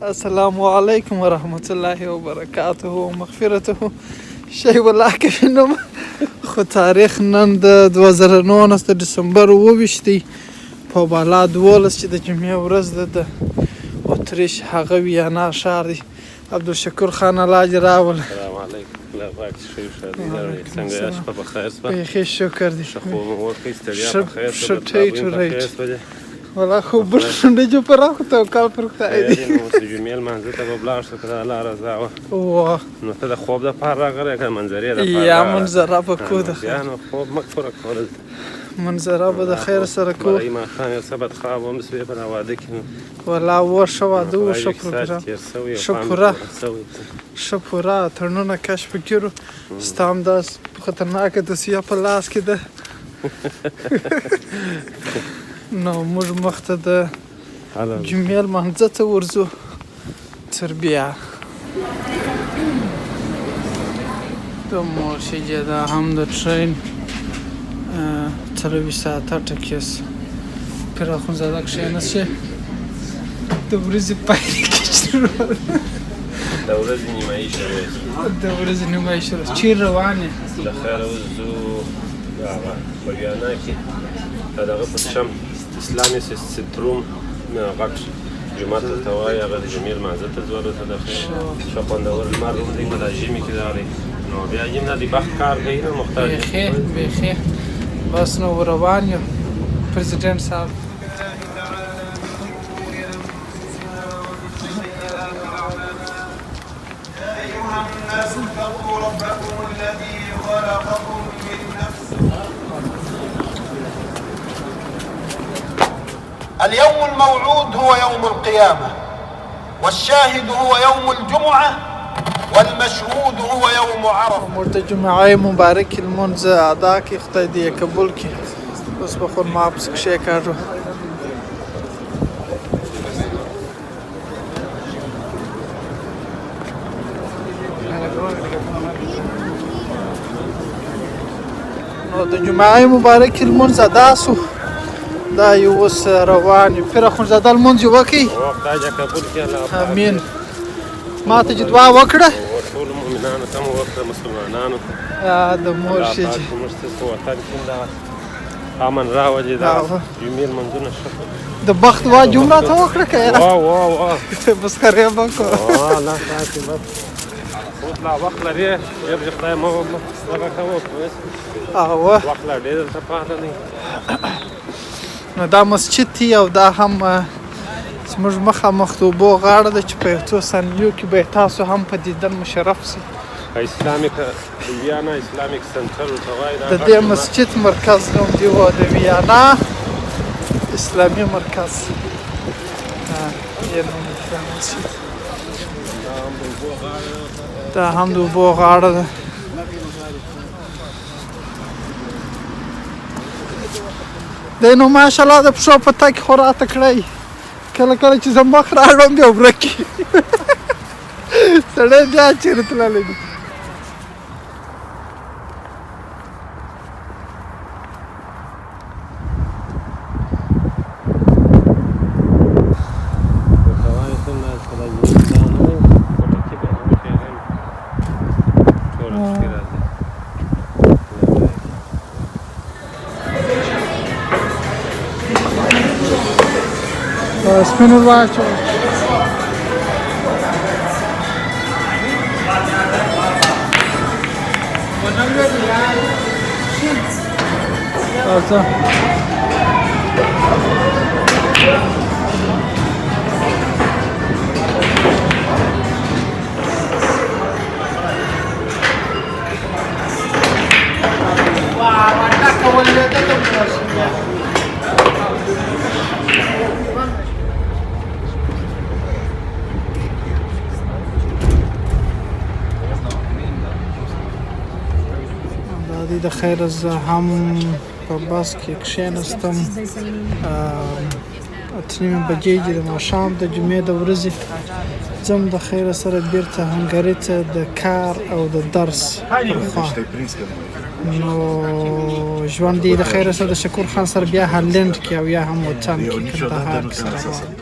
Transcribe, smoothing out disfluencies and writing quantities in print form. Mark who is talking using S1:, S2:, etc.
S1: السلام علیکم ورحمت الله وبرکاته و مغفرته. شی والله کوینم خو تاریخ نن د 2019 د ډسمبر 28 په بالا 12 چې د جمعې ورځ ده د اتریش هغه ویانا ښار دی. عبدالشکور خان الله دې راوله.
S2: السلام علیکم. الله پاک ښه وشالي. څنګه یاست؟ شپه بخیر شوه؟
S1: بیخي شکر دی.
S2: ښه خوب مو وکړئ؟ ستړیا په خیر شوه؟
S1: ښه ټیټ ورایټ.
S2: والله
S1: خو برشنډې جو پر راخو توکل پر خدای دی.
S2: نو اوس د جمعې لمانځه ته به ولاړ شو، که د الله رضا وه. نو ته د خوب دپاره راغلی که منظرې دپاره؟
S1: یا منظره به کو د
S2: بیا نو خوب مه پوره کوه دلته،
S1: منظره به د خیر سره کو.
S2: بلای ماښام یو څه بدخواب هم شوې په دا واده کې.
S1: والله و ښه واده و، ښه پروګرام، ښه پوره ښه پوره تړونونه کشف کړو. ستا هم داسې خطرناکه دوسیه په لاس کې ده. نو موږ مخته د جمعې لمانځه ته ورځو. تر بیا د مرشد دا هم د ټرین 23 ساعته ټکیس پر اخونزاده کښېناست د ورځې پای کې
S2: د ورځې نیمایي شوې،
S1: د ورځې نیمایي شوې. چیرې روان یې؟
S2: د خیره اوس ځو هغه په ویانا کې د دغه په شم اسلامي سنتروم غټ جومات ته وایي، هغه د جمعې لمانځه ته ځو. هلته د ښه خوندور لمر هم دی په دا ژمي کې راغلی. نو بیا یم نه د بخت کار کوي، نه محتاج
S1: بیخي بس نو روان یو. پرزیدنټ صاحب
S3: اليوم الموعود هو يوم القيامة، والشاهد هو يوم الجمعة، والمشهود هو يوم عرفة.
S1: مرد جمعه مبارک المنز ادا کی خدای دې قبول کی. اوس به خود ما پس کښې کاږو. نو د جمعه مبارک المنز ادا سو. دا یو اوس روان یو. پیر اخونزاده لمونځ یې وکړئ.
S2: خدای دې قبول کړي.
S1: امین. ما ته چې دعا وکړه
S2: ټولو مؤمنانو ته مو وکړه، مسلمانانو ته.
S1: د مرشد
S2: موږ ته په وطن کې دا امن راولي، دا جمعې لمونځونه ښه
S1: د بخت وا جمعه ته وکړه که یاره
S2: واه
S1: مسخرې به کوو.
S2: الله ساتي. بس اوس لا وخت لرې، ډېر چې خدای مه دغه کوه، وخت لا ډېر درته پاته دی.
S1: نو دا مسجد دی او دا هم زموږ مخامخ د اوبو غاړه ده چې په یو څو ثانیو کې به تاسو هم په دیدن مشرف سئ.
S2: اسلامیک ویانا اسلامیک سنټر ورته وایي.
S1: د دې مسجد مرکز نوم دی و د ویانا اسلامي مرکز. دا هم د اوبو غاړه ده. دی نو ماشاءالله د پښو په تګ خو راته کړی. کله کله چې زه مخ راوړم بیا ورک وي. سړی بیا چېرې تللی دی. سپین ور واچو. راځه د خیر زه هم په بس کې کښېناستم. 8:30 بجې دي د ماښام د جمعې د ورځې. ځم د خیر سره بیرته هنګري ته د کار او د درس پر خوا. نو ژوند دې د خیر سره د شکور خان سره بیا هالند کې او یا هم وطن کې کندهار کې سره